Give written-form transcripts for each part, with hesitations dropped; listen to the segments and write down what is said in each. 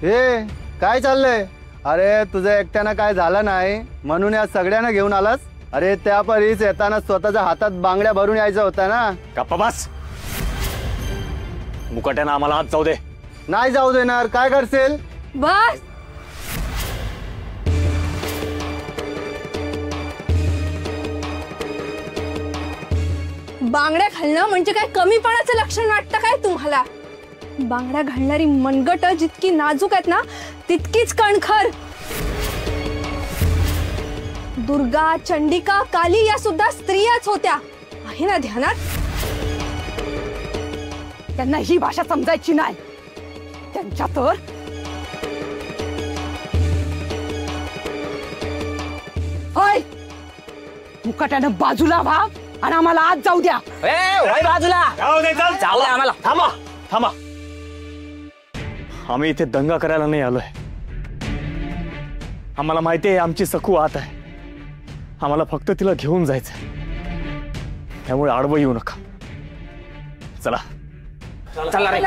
हे काय चाललंय? अरे तुझं एकट्यानं काय झालं नाही म्हणून या सगळ्यांना घेऊन आलास? अरे त्या परीस येताना स्वतःच्या हातात बांगड्या भरून यायचं होतं ना. गप्पा बस. मुकाट्यानं आम्हाला आत जाऊ दे. नाही जाऊ देणार. काय करशील? बस. बांगड्या घालणं म्हणजे काय कमीपणाचं लक्षण वाटतं काय तुम्हाला? बांगड्या घालणारी मनगट जितकी नाजूक आहेत ना तितकीच कणखर. दुर्गा, चंडिका, काली या सुद्धा स्त्रियाच होत्या, आहे ना ध्यानात? त्यांना ही भाषा समजायची नाही. त्यांच्या तर होय मुकाट्यानं बाजूला व्हा आणि आम्हाला आत जाऊ द्या. बाजूला जाऊ दे. जाऊ दे आम्हाला. थांबा थांबा. आम्ही इथे दंगा करायला नाही आलोय. आम्हाला माहिती आहे आमची सखू आत आहे. आम्हाला फक्त तिला घेऊन जायचंय. त्यामुळे आडवं येऊ नका. चला चला रे.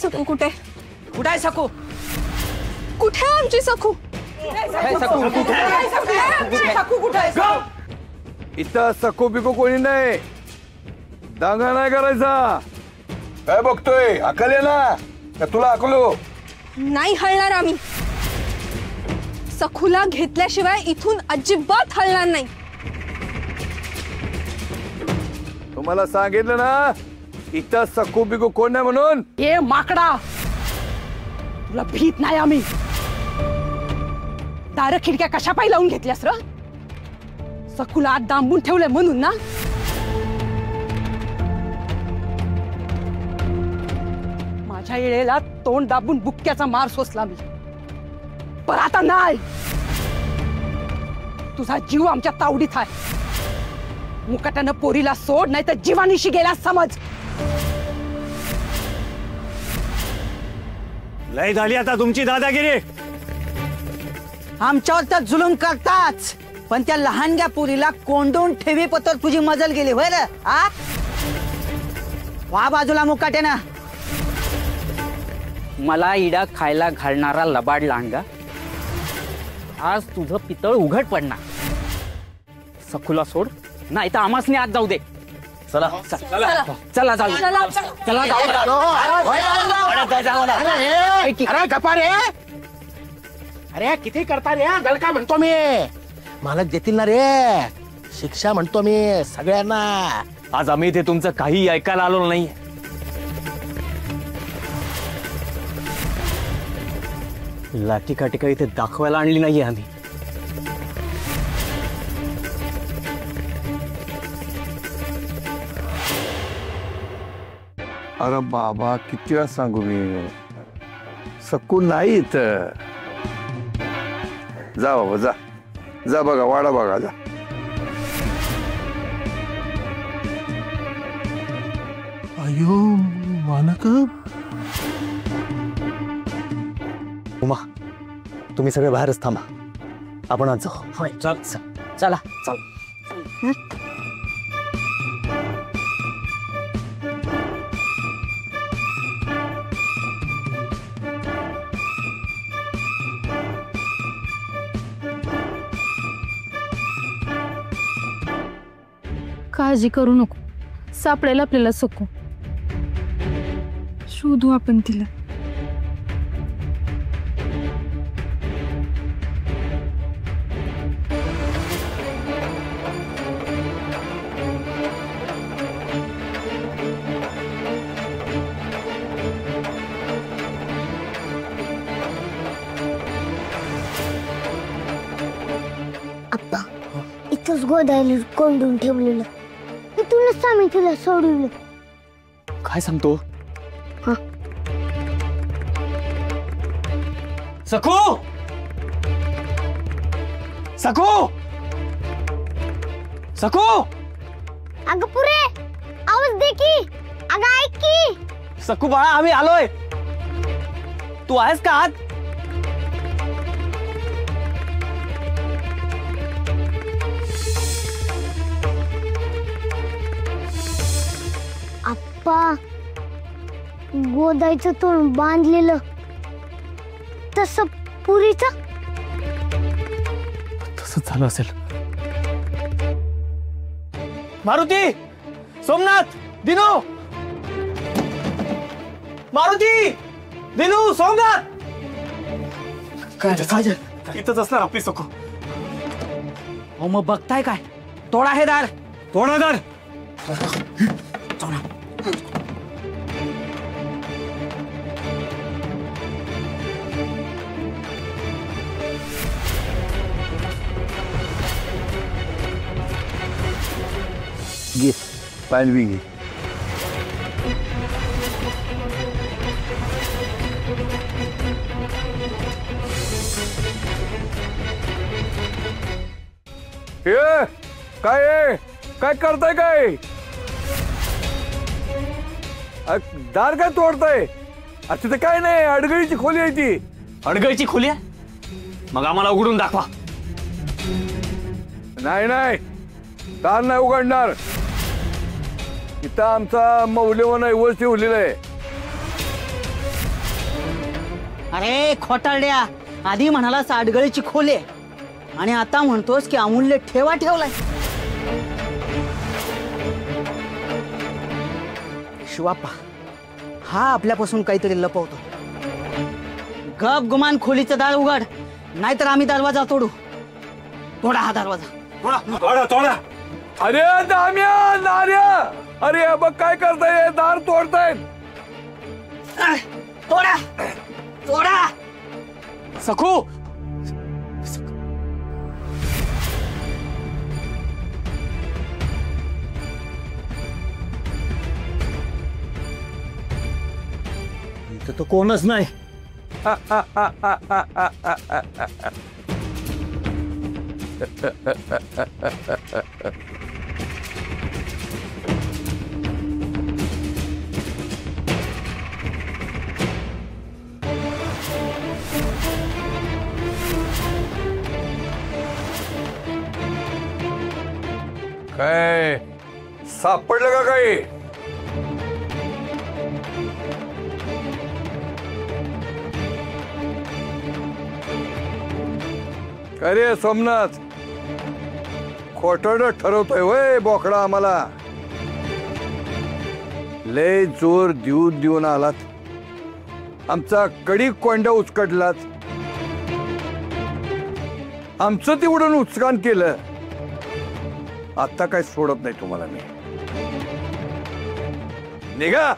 सखू कुठे? कुठे आहे सखू? कुठे आहे आमची सखू? सखू कुठे आहे? इथं सखू बिकू कोणी नाही. दंगा नाही करायचा. काय बघतोय? अकल आहे ना का तुला अकलो? नाही हलणार आम्ही. सखूला घेतल्याशिवाय इथून अजिबात हलणार नाही. तुम्हाला सांगितलं ना इथं सखू बिकू कोण नाही म्हणून. ए माकडा, तुला भीत नाही आम्ही. दार खिडक्या कशा पाय लावून घेतल्यास र? सखूला आत डांबून ठेवलंय म्हणून ना? माझ्या येळेला तोंड दाबून बुक्क्याचा मार सोसला मी, पण आता नाही. तुझा जीव आमच्या तावडीत आहे. मुकाट्यानं पोरीला सोड, नाही तर जीवानीशी गेला समज. लय झाली आता तुमची दादागिरी. आमच्यावर तर जुलूम करताच, पण त्या लहानग्या पुरीला कोंडून ठेवी पतर तुझी मजल गेली होय रे. वा बाजूला मुकाट्यानं. मला इडा खायला घालणारा लबाड लांडगा, आज तुझं पितळ उघड पडणार. सखूला सोड, नाही तर आमासने आत जाऊ दे. चला चला चला जाऊ. चला अरे गप्पा रे. अरे किती करता रे? गलका म्हणतो मी. मालक देतील ना रे शिक्षा म्हणतो मी सगळ्यांना. आज आम्ही इथे तुमचं काही ऐकायला आलो नाही. लाठी काठी काही इथे दाखवायला आणली नाहीये आम्ही. अरे बाबा किती वेळा सांगू मी, सकू नाही इथं. जा बाबा जा. जा बघा वाडा बघा जा. अयो मानक. उमा, तुम्ही सगळे बाहेरच थांबा. आपण आज जाऊ. होय. चल चला चल. काळजी करू नको, सापडेल आपल्याला सखू. शोधू आपण तिला. आप्पा इथंच गोदायला कोंडून ठेवलेलं. इथूनच आम्ही तुला सोडवलं. काय सांगतो? सकू सकू सकू अगं पुरे आवाज दे की. अगं ऐक की. सकू बाळा, आम्ही आलोय. तू आहेस का आत? आप्पा, गोदायचं तोंड बांधलेलं तसं पुरीचं तसंच झालं असेल. मारुती, सोमनाथ, दिनू, मारुती, दिनू, सोमनाथ. काय इथंच असणार आपली सकू. अहो मग बघताय काय? तोडा हे दार. तोडा दार. घे पाणी घे. काय काय करताय? काय दार काय तोडताय? तिथे काय नाही, अडगळीची खोली आहे ती. अडगळीची खोली आहे? मग आम्हाला उघडून दाखवा. नाही नाही, दार नाही उघडणार. इथं आमचा मौल्यवान ऐवज ठेवलेला आहे. अरे खोटारड्या, आधी म्हणाला साडगळीची खोले आणि आता म्हणतोस की अमूल्य ठेवा ठेवलाय. शिवाप्पा, हा आपल्यापासून काहीतरी लपवतो. गप गुमान खोलीचं दार उघड, नाहीतर आम्ही दरवाजा तोडू. तोडा हा दरवाजा. तोडा तोडा. अरे दाम्या, नार्या, अरे बघ काय करताय, दार तोडतायत. तोडा तोडा. सकू, इथं तर कोणच नाही. काय सापडलं का काही? काय रे सोमनाथ, खोटं ठरवतोय वय बोकडा आम्हाला? लय जोर देऊन आलात, आमचा कडी कोंडा उचकडलात, आमचं तेवढं नुकसान केलं. आता काय सोडत नाही तुम्हाला मी. निघा.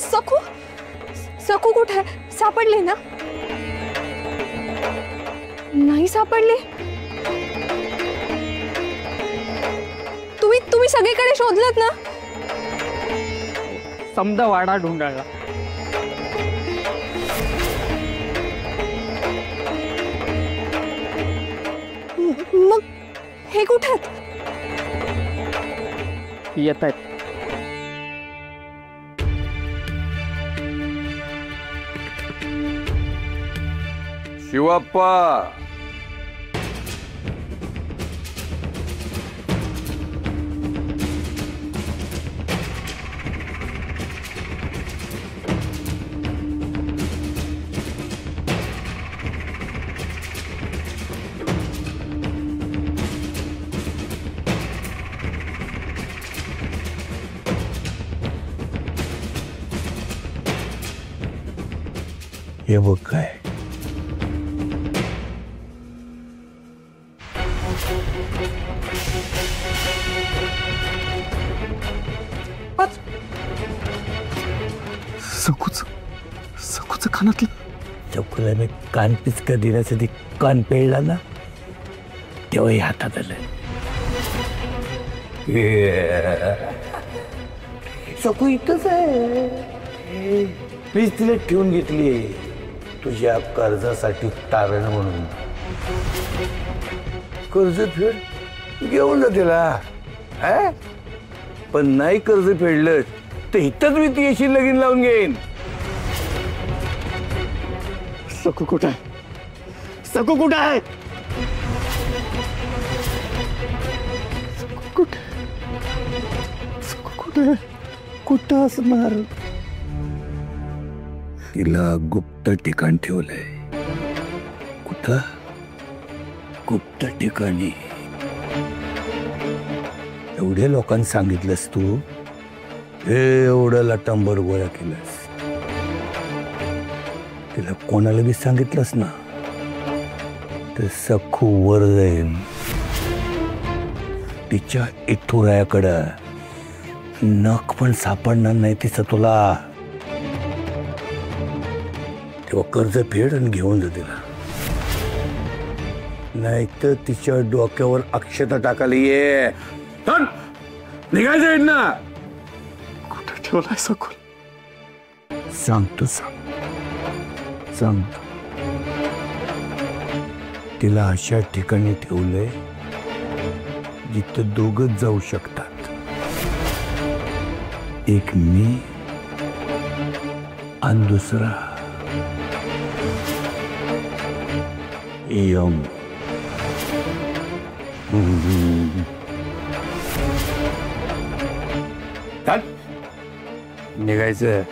सकू, सकू कुठे आहे? सापडले ना? नाही सापडले. तुम्ही सगळीकडे शोधलत ना? समजा वाडा ढुंडाळला. मग हे कुठे आहेत? येत आहेत. शिवाप्पा, हे बघ काय सकूच कानातलं चकुल्याने कान पिचका देण्यासाठी कान पेळला ना तेव्हाही हातात आलं. सकू इथंच आहे. मीच तिला ठेवून घेतली तुझ्या कर्जासाठी तारण म्हणून. कर्ज फेड घेऊन जा तिला. पण नाही कर्ज फेडलं तर इथंच मी तिशी लगीन लावून घेईन. सकू कुठं आहे? सकू कुठं आहे? कुठं असणार? तिला गुप्त ठिकाण ठेवलंय. कुठं? गुप्त ठिकाणी. एवढ्या लोकांना सांगितलंस तू, एवढं लटांबर गोळा केलंस. तिला कोणाला बी सांगितलंस ना तर सखू वर जाईल. तिच्या इठुरायाकडं नख पण सापडणार नाही तिचं तुला. तेव्हा कर्ज फेड आणि घेऊन जा तिला. नाहीतर तिच्या डोक्यावर अक्षता टाकायला ये. निघायचं ना. कुठं ठेवलाय सकू? सांगतो सांगतो. तिला अशा ठिकाणी ठेवलंय जिथं दोघंच जाऊ शकतात. एक मी आणि दुसरा यम. निघायचं.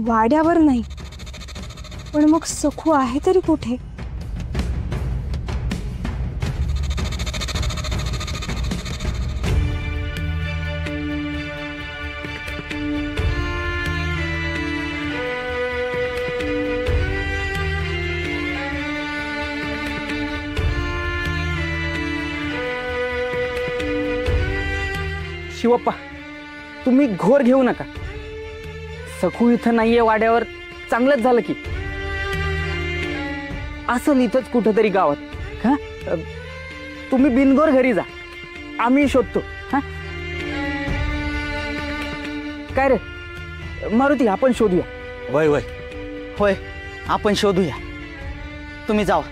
वाड्यावर नाही, पण मग सखू आहे तरी कुठे? शिवप्पा, तुम्ही घोर घेऊ नका. सखू इथं नाहीये वाड्यावर, चांगलंच झालं की. असं इथंच कुठंतरी गावात. हा, तुम्ही बिनघोर घरी जा, आम्ही शोधतो. हा, काय रे मारुती, आपण शोधूया. वय वय होय, आपण शोधूया. तुम्ही जावा.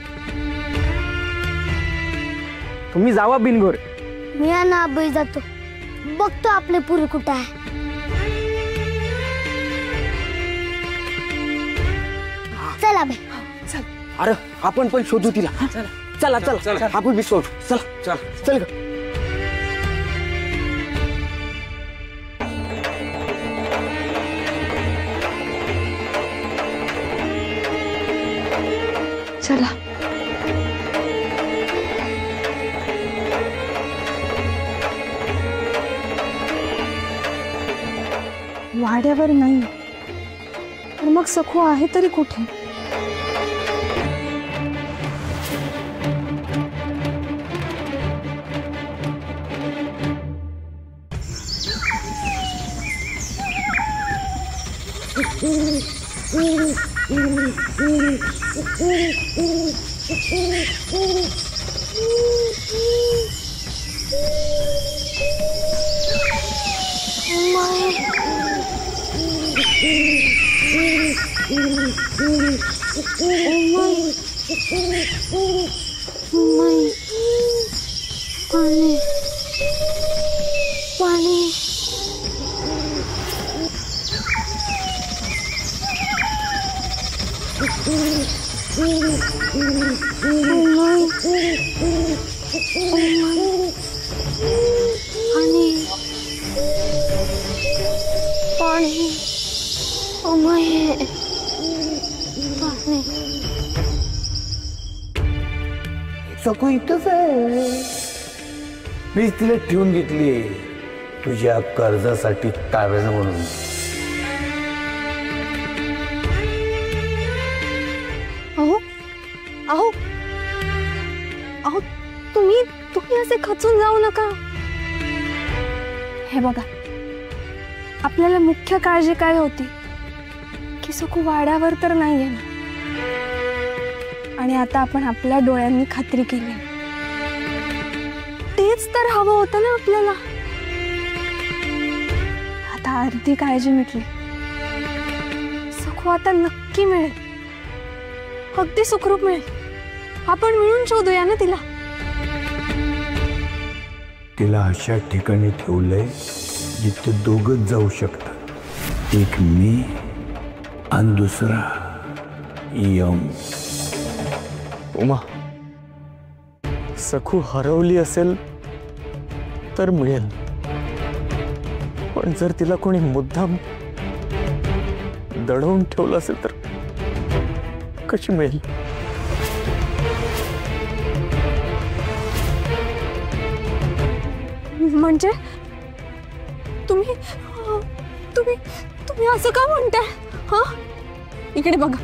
तुम्ही जावा बिनघोर. मी आणि आबाई जातो, बघतो आपले पुरे कुठं आहे. चला बाई. अरे आपण पण शोधू तिला. चला चला, आपण बी शोध. चला चल ग. चला. वाड्यावर नाही, पण मग सखू आहे तरी कुठे? पाणी पाणी. पाणी अमय पाणी सकू इथंच आहे. मीच तिला ठेवून घेतली तुझ्या कर्जासाठी कारण म्हणून. अहो अहो अहो तुम्ही असे खचून जाऊ नका. हे बघा, आपल्याला मुख्य काळजी काय होती की सकू वाड्यावर तर नाहीये ना, आणि आता आपण आपल्या डोळ्यांनी खात्री केली. तेच तर हवं होतं ना आपल्याला. आता अर्धी काळजी मिटली. सकू आता नक्की मिळेल, अगदी सुखरूप मिळेल. आपण मिळून शोधूया ना तिला. तिला अशा ठिकाणी ठेवलंय जिथे दोघच जाऊ शकतात. एक मी आणि दुसरा यम. उमा, सखू हरवली असेल तर मिळेल, पण जर तिला कोणी मुद्दाम दडवून ठेवलं असेल तर कशी मिळेल? म्हणजे तुम्ही तुम्ही तुम्ही असं का म्हणताय? हा, इकडे बघा,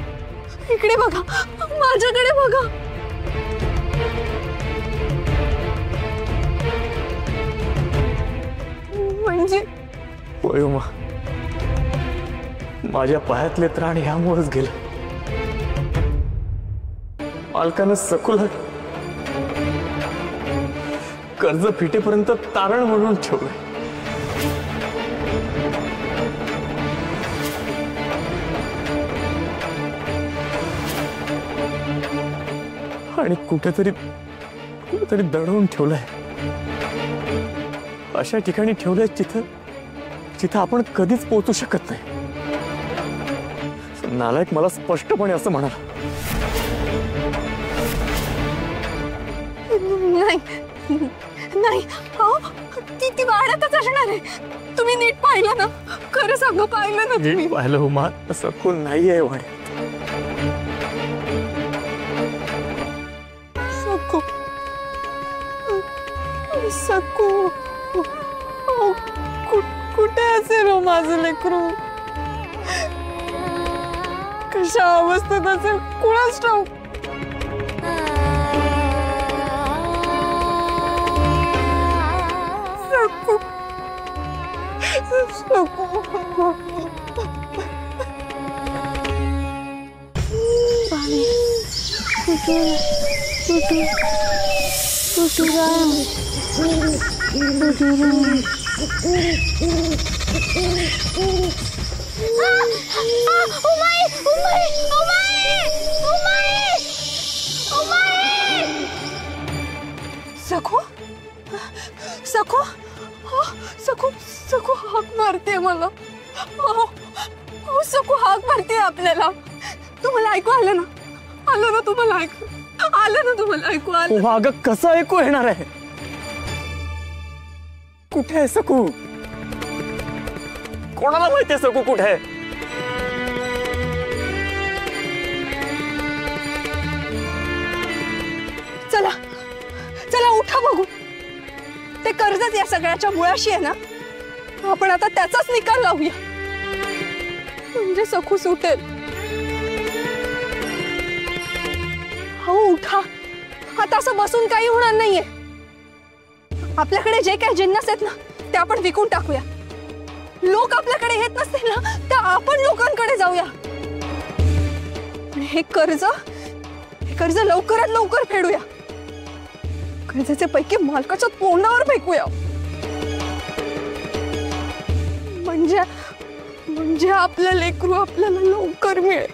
इकडे बघा, माझ्याकडे बघा. म्हणजे होय उमा, माझ्या पायातले त्राण ह्यामुळेच गेले. मालकानं सखूला कर्ज फिटेपर्यंत तारण म्हणून ठेवलंय. आणि कुठेतरी दडवून ठेवलंय. अशा ठिकाणी ठेवलंय जिथं आपण कधीच पोहोचू शकत नाही. नालायक मला स्पष्टपणे असं म्हणाला. नाही, ती वाड्यातच असणार आहे. तुम्ही नीट पाहिलं ना? खरं सांगा, पाहिलं ना तुम्ही? नीट पाहिलं उमा, सखू नाहीये वाड्यात. सकू कुठे असेल हो माझं लेकरू? कशा अवस्थेत असेल कुणाच ठाऊक. सकू पाणी सकू सकू सकू सकू हाक मारते मला. सकू हाक मारते आपल्याला. तुम्हाला ऐकू आलं ना? आलं ना तुम्हाला ऐकू? आलं ना तुम्हाला ऐकू आलं? अगं कसं ऐकू येणार आहे? कुठे आहे सकू? कोणाला माहिती आहे सकू कुठे आहे? चला चला उठा बघू. ते कर्जच या सगळ्याच्या मुळाशी आहे ना. आपण आता त्याचाच निकाल लावूया, म्हणजे सकू सुटेल. हो उठा. आता असं बसून काही होणार नाहीये. आपल्याकडे जे काही जिन्नस आहेत ना ते आपण विकून टाकूया. लोक आपल्याकडे येत नसतील ना तर आपण लोकांकडे जाऊया. हे कर्ज लवकरात लवकर फेडूया. कर्जाचे पैकी मालकाच्या तोंडावर फेकूया. म्हणजे आपलं लेकरू आपल्याला लवकर मिळेल.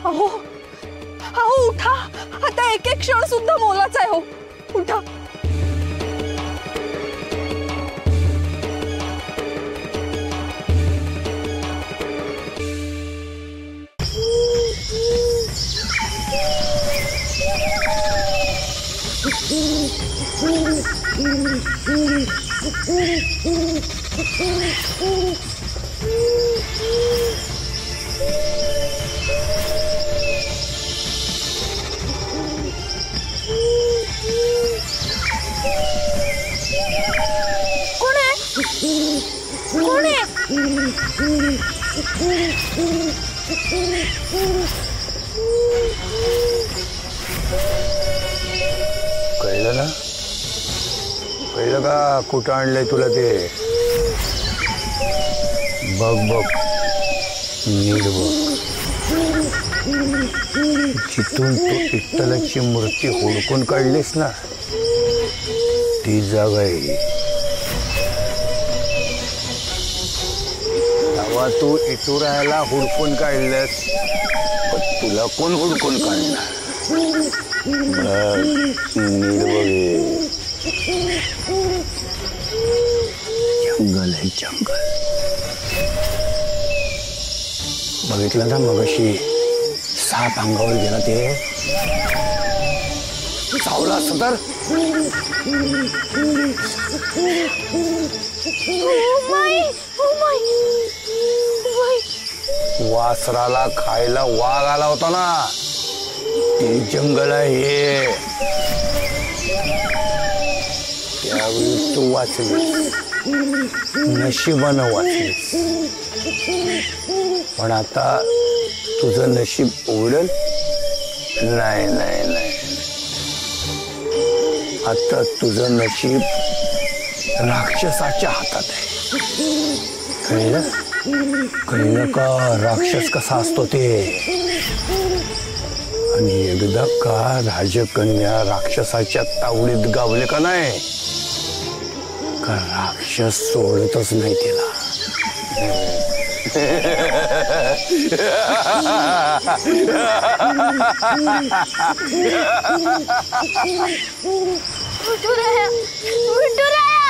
अहो अहो उठा. आता एक एक क्षण सुद्धा मोलाचा आहे. हो उठा. कोण आहे? कोण आहे? कळलं ना? कळलं का कुठं आणलंय तुला ते? बघ बघ, नीट बघ. जिथून तू विठ्ठलाची मूर्ती हुडकून काढलीस ना, ती जागा आहे. तेव्हा तू इटुरायला हुडकून काढलंस, पण तुला कोण हुडकून काढणार? नीट बघ, जंगल आहे जंगल. बघितलं ना मगाशी साप अंगावर गेला ते? चावला असं तर वासराला खायला वाघ आला होता ना, ते जंगल आहे. त्यावेळी तू वाचलीस, नशिबानं वाचलीस. पण आता तुझं नशीब उघडेल? नाही नाही नाही, आता तुझं नशीब राक्षसाच्या हातात आहे. कळलं? कळलं का राक्षस कसा असतो ते? आणि एकदा का राजकन्या राक्षसाच्या तावडीत गावले का नाही, का राक्षस सोडतच नाही तिला. विठुराया, विठुराया.